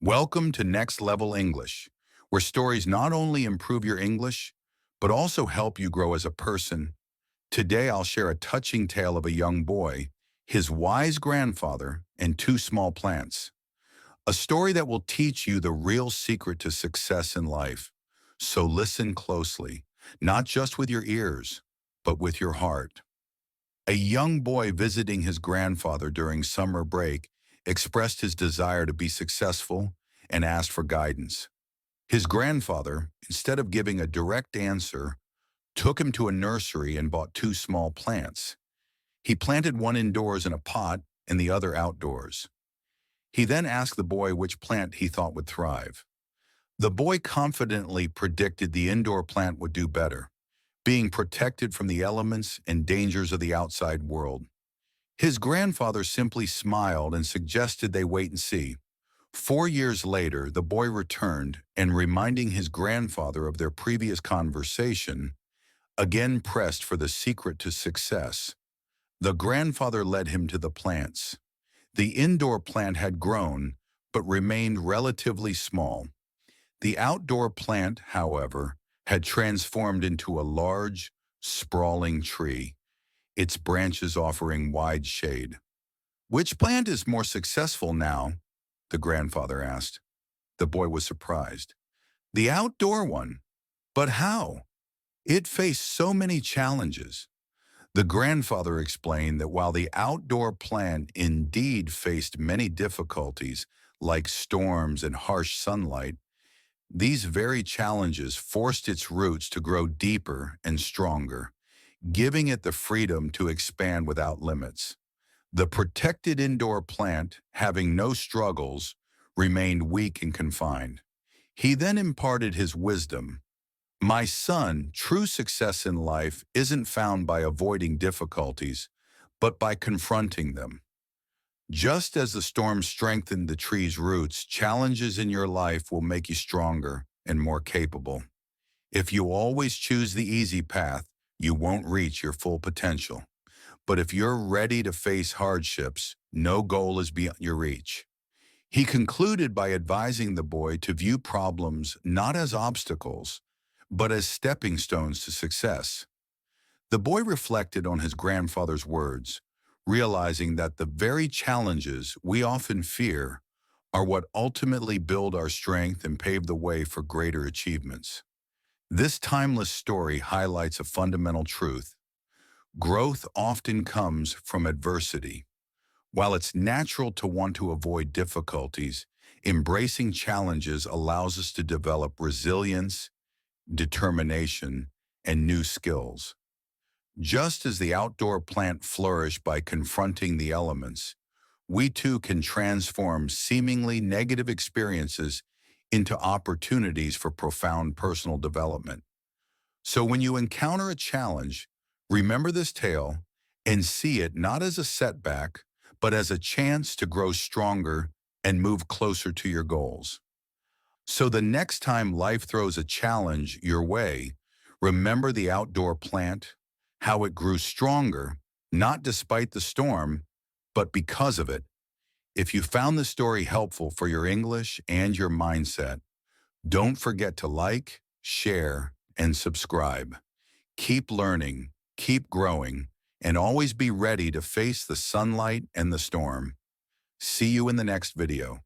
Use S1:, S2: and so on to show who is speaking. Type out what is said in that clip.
S1: Welcome to Next Level English, where stories not only improve your English, but also help you grow as a person. Today I'll share a touching tale of a young boy, his wise grandfather, and two small plants. A story that will teach you the real secret to success in life. So listen closely, not just with your ears, but with your heart. A young boy visiting his grandfather during summer break expressed his desire to be successful and asked for guidance. His grandfather, instead of giving a direct answer, took him to a nursery and bought two small plants. He planted one indoors in a pot and the other outdoors. He then asked the boy which plant he thought would thrive. The boy confidently predicted the indoor plant would do better, being protected from the elements and dangers of the outside world. His grandfather simply smiled and suggested they wait and see. 4 years later, the boy returned and, reminding his grandfather of their previous conversation, again pressed for the secret to success. The grandfather led him to the plants. The indoor plant had grown, but remained relatively small. The outdoor plant, however, had transformed into a large, sprawling tree, its branches offering wide shade. "Which plant is more successful now?" the grandfather asked. The boy was surprised. "The outdoor one. But how? It faced so many challenges." The grandfather explained that while the outdoor plant indeed faced many difficulties, like storms and harsh sunlight, these very challenges forced its roots to grow deeper and stronger, giving it the freedom to expand without limits. The protected indoor plant, having no struggles, remained weak and confined. He then imparted his wisdom. "My son, true success in life isn't found by avoiding difficulties, but by confronting them. Just as the storm strengthened the tree's roots, challenges in your life will make you stronger and more capable. If you always choose the easy path, you won't reach your full potential. But if you're ready to face hardships, no goal is beyond your reach." He concluded by advising the boy to view problems not as obstacles, but as stepping stones to success. The boy reflected on his grandfather's words, realizing that the very challenges we often fear are what ultimately build our strength and pave the way for greater achievements. This timeless story highlights a fundamental truth. Growth often comes from adversity. While it's natural to want to avoid difficulties, embracing challenges allows us to develop resilience, determination, and new skills. Just as the outdoor plant flourished by confronting the elements, we too can transform seemingly negative experiences into opportunities for profound personal development. So when you encounter a challenge, remember this tale and see it not as a setback, but as a chance to grow stronger and move closer to your goals. So the next time life throws a challenge your way, remember the outdoor plant, how it grew stronger, not despite the storm, but because of it. If you found this story helpful for your English and your mindset, don't forget to like, share, and subscribe. Keep learning, keep growing, and always be ready to face the sunlight and the storm. See you in the next video.